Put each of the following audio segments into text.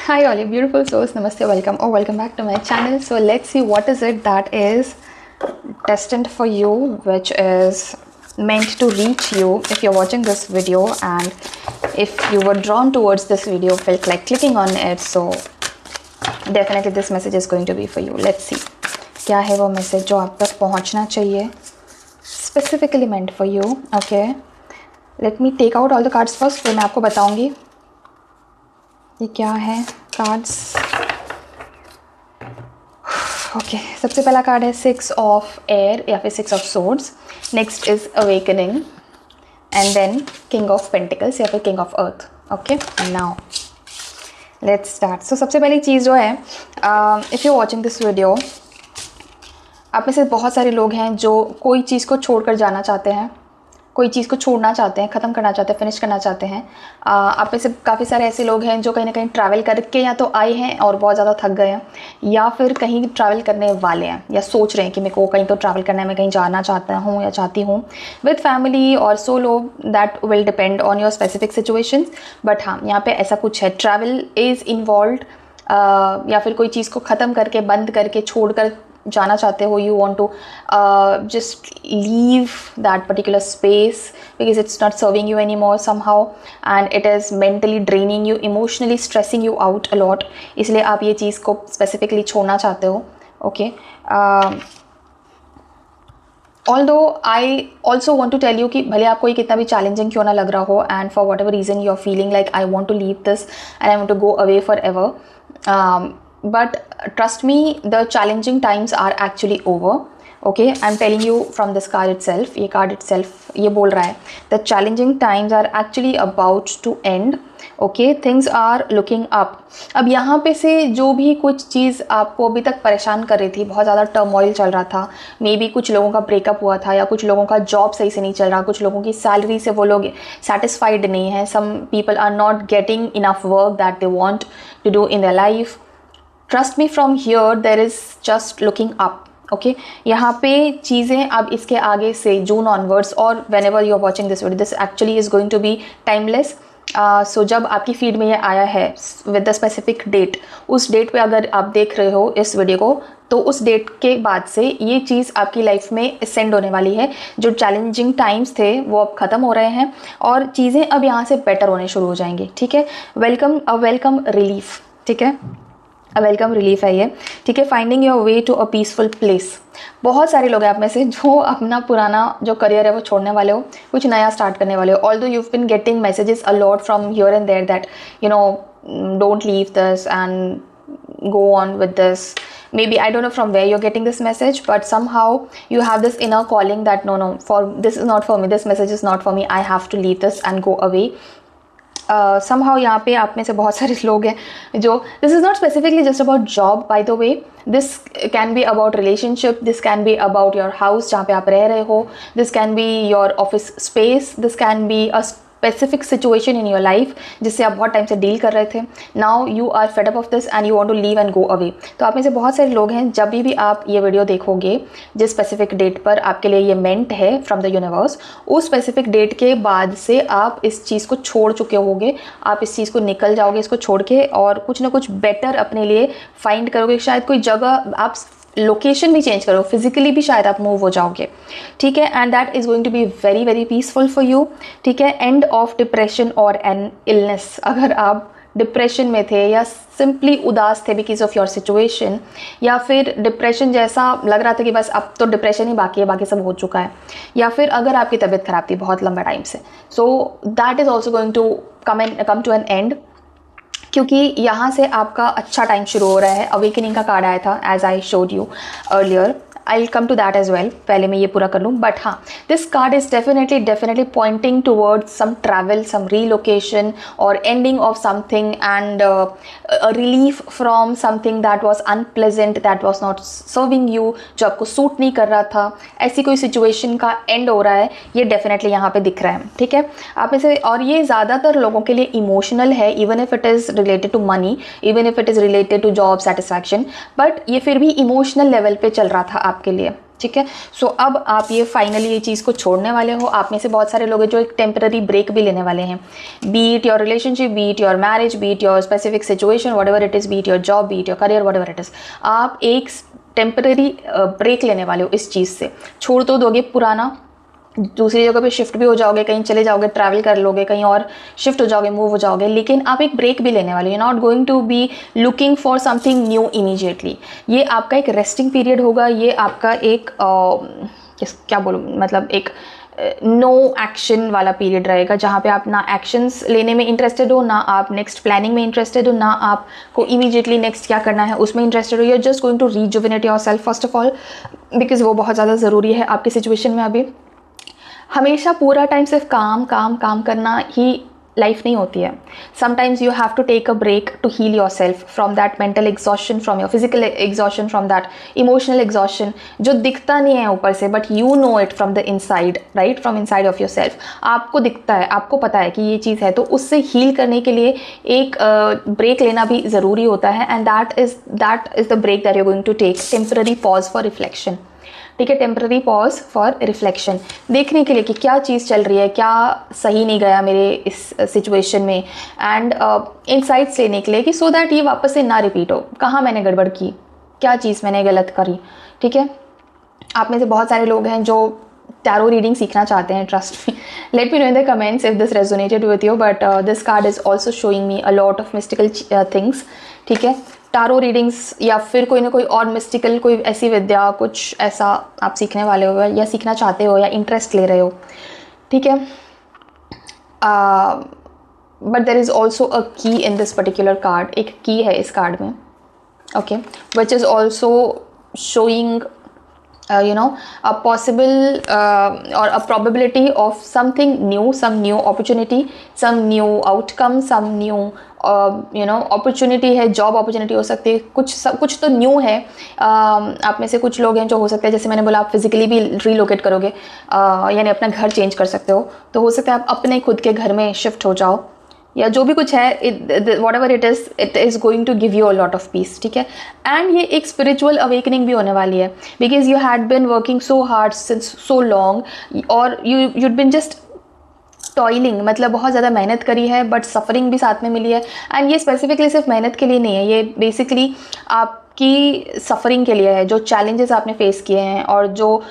Hi all you beautiful souls, namaste, welcome or welcome back to my channel. So let's see what is it that is destined for you, which is meant to reach you if you're watching this video, and if you were drawn towards this video, felt like clicking on it, so definitely this message is going to be for you. Let's see क्या है वो message जो आप तक पहुंचना चाहिए, specifically meant for you. Okay, let me take out all the cards first, फिर मैं आपको बताऊंगी ये क्या है कार्ड्स. ओके, सबसे पहला कार्ड है 6 ऑफ एयर या फिर 6 of swords. Next is awakening and then king of pentacles या फिर king of earth. Okay, now let's start. So सबसे पहली चीज़ जो है, if you watching this video, आप में से बहुत सारे लोग हैं जो कोई चीज़ को छोड़कर जाना चाहते हैं, कोई चीज़ को छोड़ना चाहते हैं, ख़त्म करना चाहते हैं, फिनिश करना चाहते हैं. आप में से काफ़ी सारे ऐसे लोग हैं जो कहीं ना कहीं ट्रैवल करके या तो आए हैं और बहुत ज़्यादा थक गए हैं, या फिर कहीं ट्रैवल करने वाले हैं या सोच रहे हैं कि मेरे को कहीं तो ट्रैवल करना है, मैं कहीं जाना चाहता हूँ या चाहती हूँ विद फैमिली और solo. That will depend on your specific situation. But हाँ, यहाँ पे ऐसा कुछ है, ट्रैवल इज़ इन्वॉल्व, या फिर कोई चीज़ को ख़त्म करके, बंद करके, छोड़कर जाना चाहते हो. You want to just leave that particular space because it's not serving you anymore somehow, and it is mentally draining you, emotionally stressing you out a lot. इसलिए आप ये चीज़ को specifically छोड़ना चाहते हो. Okay, although I also want to tell you कि भले आपको ये कितना भी challenging क्यों ना लग रहा हो, and for whatever reason you're feeling like I want to leave this and I want to go away forever, but trust me, the challenging times are actually over. Okay, I'm telling you from this card itself. ये card itself ये बोल रहा है the challenging times are actually about to end. Okay, things are looking up. अब यहाँ पे से जो भी कुछ चीज़ आपको अभी तक परेशान कर रही थी, बहुत ज़्यादा टर्मोइल चल रहा था, मे बी कुछ लोगों का ब्रेकअप हुआ था, या कुछ लोगों का जॉब सही से नहीं चल रहा, कुछ लोगों की सैलरी से वो लोग सेटिस्फाइड नहीं है. Some people are not getting enough work that they want to do in their life. Trust me, from here there is just looking up. Okay, यहाँ पे चीज़ें अब इसके आगे से जून ऑनवर्ड्स, और whenever you are watching this video, this actually is going to be timeless. So जब आपकी फीड में ये आया है विद द स्पेसिफिक डेट, उस डेट पे अगर आप देख रहे हो इस वीडियो को, तो उस डेट के बाद से ये चीज़ आपकी लाइफ में असेंड होने वाली है. जो चैलेंजिंग टाइम्स थे वो अब ख़त्म हो रहे हैं और चीज़ें अब यहाँ से बेटर होने शुरू हो जाएंगी. ठीक है, वेलकम रिलीफ. ठीक है, वेलकम रिलीफ है ये. ठीक है, finding your way to a peaceful place. बहुत सारे लोग हैं आप में से जो अपना पुराना जो करियर है वो छोड़ने वाले हो, कुछ नया स्टार्ट करने वाले हो. Although you have been getting messages a lot from here and there that you know don't leave this and go on with this. Maybe I don't know from where you're getting this message, but somehow you have this inner calling that no, this is not for me, this message is not for me, I have to leave this and go away. Somehow यहाँ पे आप में से बहुत सारे लोग हैं जो, this is not specifically just about job by the way, this can be about relationship, this can be about your house जहाँ पे आप रह रहे हो, this can be your office space, this can be a specific situation in your life जिससे आप बहुत time से डील कर रहे थे. Now you are fed up of this and you want to leave and go away. तो आप में से बहुत सारे लोग हैं, जब भी आप ये वीडियो देखोगे जिस स्पेसिफिक डेट पर आपके लिए ये मेंट है फ्रॉम द यूनिवर्स, उस स्पेसिफिक डेट के बाद से आप इस चीज़ को छोड़ चुके होगे, आप इस चीज़ को निकल जाओगे इसको छोड़ के, और कुछ ना कुछ बेटर अपने लिए फाइंड करोगे. शायद कोई जगह आप लोकेशन भी चेंज करो, फिजिकली भी शायद आप मूव हो जाओगे. ठीक है, and that is going to be very very peaceful for you. ठीक है, एंड ऑफ डिप्रेशन और एन इलनेस. अगर आप डिप्रेशन में थे या सिंपली उदास थे बिकॉज ऑफ योर सिचुएशन, या फिर डिप्रेशन जैसा लग रहा था कि बस अब तो डिप्रेशन ही बाकी है, बाकी सब हो चुका है, या फिर अगर आपकी तबीयत खराब थी बहुत लंबा टाइम से, so that is also going to come to an end, क्योंकि यहाँ से आपका अच्छा टाइम शुरू हो रहा है. अवेकनिंग का कार्ड आया था as I showed you earlier. I will come to that as well. पहले मैं ये पूरा कर लूँ. बट हाँ, this card is definitely pointing towards some travel, some relocation और ending of something, and relief from something that was unpleasant, that was not serving you, जो आपको सूट नहीं कर रहा था. ऐसी कोई सिचुएशन का एंड हो रहा है, ये डेफिनेटली यहाँ पे दिख रहा है. ठीक है, आप इसे, और ये ज़्यादातर लोगों के लिए इमोशनल है, even if it is related to money, even if it is related to job satisfaction, but ये फिर भी इमोशनल लेवल पे चल रहा था आपके लिए. ठीक है। सो अब आप ये फाइनली ये चीज़ को छोड़ने वाले हो। आप में से बहुत सारे लोग हैं जो एक टेम्पररी ब्रेक भी लेने वाले हैं, B it your relationship, B it your marriage, B it your specific situation, what ever it is, B it your job, B it your career, what ever it is. आप एक temporary break लेने वाले हो इस चीज़ से। छोड़ तो दोगे पुराना, दूसरी जगह पे शिफ्ट भी हो जाओगे, कहीं चले जाओगे, ट्रैवल कर लोगे, कहीं और शिफ्ट हो जाओगे, मूव हो जाओगे, लेकिन आप एक ब्रेक भी लेने वाले हो। You not going to be looking for something new immediately. ये आपका एक रेस्टिंग पीरियड होगा, ये आपका एक क्या बोलूँ, मतलब एक नो एक्शन वाला पीरियड रहेगा, जहाँ पे आप ना एक्शंस लेने में इंटरेस्टेड हो, ना आप नेक्स्ट प्लानिंग में इंटरेस्टेड हो, ना आपको इमीडिएटली नेक्स्ट क्या करना है उसमें इंटरेस्टेड हो। You are just going to rejuvenate yourself first of all, because वो बहुत ज़्यादा ज़रूरी है आपकी सिचुएशन में। अभी हमेशा पूरा टाइम सिर्फ काम काम काम करना ही लाइफ नहीं होती है। Sometimes you have to take a break to heal yourself from that mental exhaustion, from your physical exhaustion, from that emotional exhaustion जो दिखता नहीं है ऊपर से, but you know it from the inside, right, from inside of yourself. आपको दिखता है, आपको पता है कि ये चीज़ है, तो उससे हील करने के लिए एक ब्रेक लेना भी ज़रूरी होता है। And that is the break that you are going to take, temporary pause for reflection. ठीक है, टेम्पररी पॉज फॉर रिफ्लेक्शन, देखने के लिए कि क्या चीज़ चल रही है, क्या सही नहीं गया मेरे इस सिचुएशन में, एंड इनसाइट्स लेने के लिए कि सो दैट ये वापस से ना रिपीट हो, कहाँ मैंने गड़बड़ की, क्या चीज़ मैंने गलत करी। ठीक है, आप में से बहुत सारे लोग हैं जो टैरो रीडिंग सीखना चाहते हैं, trust me. Let me know in the comments if this resonated with you, but this card is also showing me a lot of mystical things. ठीक है, टारो रीडिंग्स या फिर कोई ना कोई और मिस्टिकल कोई ऐसी विद्या, कुछ ऐसा आप सीखने वाले हो या सीखना चाहते हो या इंटरेस्ट ले रहे हो। ठीक है, but there is also a की इन दिस पर्टिकुलर कार्ड, एक की है इस कार्ड में, okay, which is also showing you know, a possible or a probability of something new, some new opportunity, some new outcome, some new you know opportunity है, job opportunity हो सकती है, कुछ तो न्यू है। आप में से कुछ लोग हैं जो हो सकता है, जैसे मैंने बोला, आप फिजिकली भी रीलोकेट करोगे, यानी अपना घर चेंज कर सकते हो, तो हो सकता है आप अपने खुद के घर में शिफ्ट हो जाओ, या जो भी कुछ है, whatever it is going to give you a lot of peace. ठीक है, एंड ये एक स्पिरिचुअल अवेकनिंग भी होने वाली है, because you had been working so hard since so long, और यूड बिन जस्ट टॉयलिंग, मतलब बहुत ज़्यादा मेहनत करी है, बट सफरिंग भी साथ में मिली है। एंड ये स्पेसिफिकली सिर्फ मेहनत के लिए नहीं है, ये बेसिकली आपकी सफरिंग के लिए है, जो चैलेंजेस आपने फेस किए हैं और जो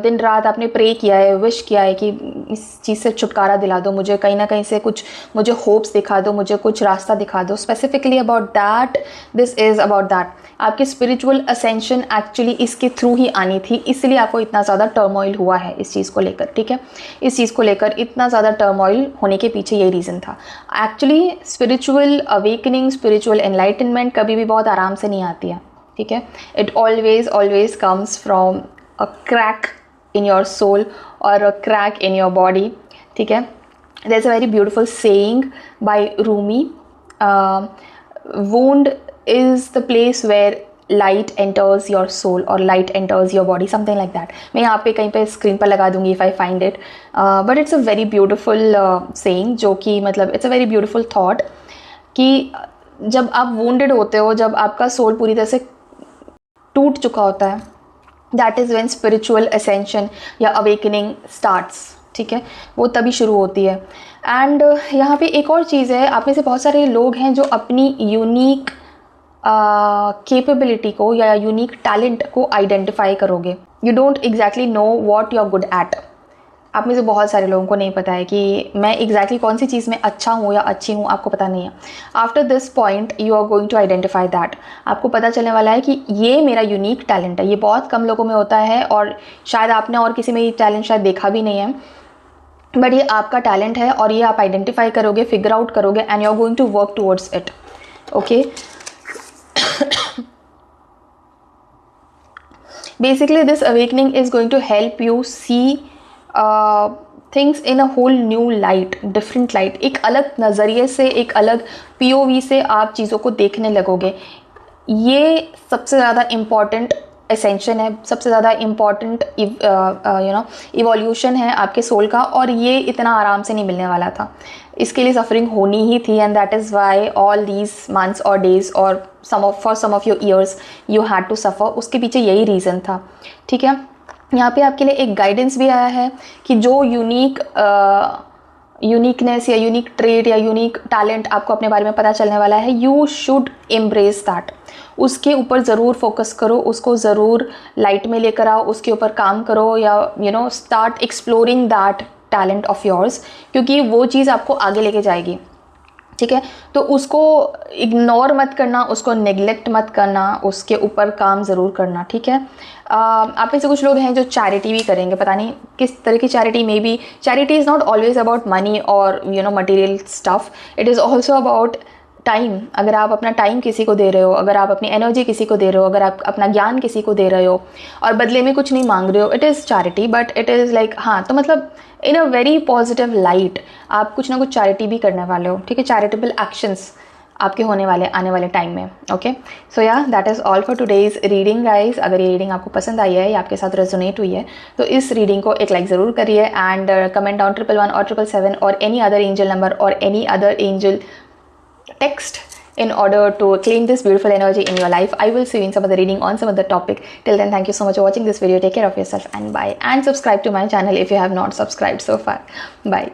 दिन रात आपने प्रे किया है, विश किया है कि इस चीज़ से छुटकारा दिला दो मुझे, कहीं ना कहीं से कुछ मुझे होप्स दिखा दो, मुझे कुछ रास्ता दिखा दो। Specifically about that, this is about that. आपकी स्पिरिचुअल असेंशन एक्चुअली इसके थ्रू ही आनी थी, इसलिए आपको इतना ज़्यादा टर्मोइल हुआ है इस चीज़ को लेकर। ठीक है, इस चीज़ को लेकर इतना ज़्यादा टर्मोइल होने के पीछे यही रीज़न था। Actually spiritual awakening, spiritual enlightenment कभी भी बहुत आराम से नहीं आती है। ठीक है, it always comes from a crack in your soul और a crack in your body. ठीक है, there is a very beautiful saying by Rumi, wound is the place where light enters your soul or light enters your body, something like that. मैं यहाँ पे कहीं पे screen पर लगा दूंगी if I find it, but it's a very beautiful saying, जो कि मतलब it's a very beautiful thought कि जब आप wounded होते हो, जब आपका सोल पूरी तरह से टूट चुका होता है, that is when spiritual ascension या awakening starts। ठीक है, वो तभी शुरू होती है। एंड यहाँ पे एक और चीज़ है, आप में से बहुत सारे लोग हैं जो अपनी यूनिक कैपेबिलिटी को या यूनिक टैलेंट को आइडेंटिफाई करोगे। You don't exactly know what you are good at. आप में से बहुत सारे लोगों को नहीं पता है कि मैं एग्जैक्टली कौन सी चीज़ में अच्छा हूँ या अच्छी हूँ, आपको पता नहीं है। After this point you are going to identify that. आपको पता चलने वाला है कि ये मेरा यूनिक टैलेंट है। ये बहुत कम लोगों में होता है और शायद आपने और किसी में ये टैलेंट शायद देखा भी नहीं है, बट ये आपका टैलेंट है और ये आप आइडेंटिफाई करोगे, फिगर आउट करोगे, and you are going to work towards it. Okay, basically this awakening is going to help you see things in a whole new light, different light, एक अलग नज़रिए से, एक अलग POV से आप चीज़ों को देखने लगोगे। ये सबसे ज़्यादा इम्पॉर्टेंट एसेंशन है, सबसे ज़्यादा इम्पॉर्टेंट इवोल्यूशन है आपके सोल का, और ये इतना आराम से नहीं मिलने वाला था, इसके लिए सफरिंग होनी ही थी। And that is why all these months और डेज और for some of your years you had to suffer, उसके पीछे यही रीज़न था। ठीक है, यहाँ पे आपके लिए एक गाइडेंस भी आया है कि जो यूनिकनेस या यूनिक ट्रेड या यूनिक टैलेंट आपको अपने बारे में पता चलने वाला है, यू शुड एम्ब्रेस दैट। उसके ऊपर ज़रूर फोकस करो, उसको ज़रूर लाइट में लेकर आओ, उसके ऊपर काम करो, या start exploring that talent of yours, क्योंकि वो चीज़ आपको आगे लेके जाएगी। ठीक है, तो उसको इग्नोर मत करना, उसको नेग्लेक्ट मत करना, उसके ऊपर काम ज़रूर करना। ठीक है, आप में से कुछ लोग हैं जो चैरिटी भी करेंगे, पता नहीं किस तरह की charity. Maybe charity is not always about money और material stuff, it is also about time. अगर आप अपना टाइम किसी को दे रहे हो, अगर आप अपनी एनर्जी किसी को दे रहे हो, अगर आप अपना ज्ञान किसी को दे रहे हो और बदले में कुछ नहीं मांग रहे हो, it is charity. But it is like, हाँ, तो मतलब इन अ वेरी पॉजिटिव लाइट आप कुछ ना कुछ चैरिटी भी करने वाले हो। ठीक है, चैरिटेबल एक्शंस आपके होने वाले आने वाले टाइम में। ओके, सो या that is all for today's reading guys. अगर ये रीडिंग आपको पसंद आई है या आपके साथ रेजोनेट हुई है तो इस रीडिंग को एक लाइक ज़रूर करिए, एंड कमेंट डाउन 111 और 777 और एनी अदर एंजल नंबर और any other angel text in order to claim this beautiful energy in your life. I will see you in some other reading on some other topic. Till then, thank you so much for watching this video. Take care of yourself and bye. And subscribe to my channel if you have not subscribed so far. Bye.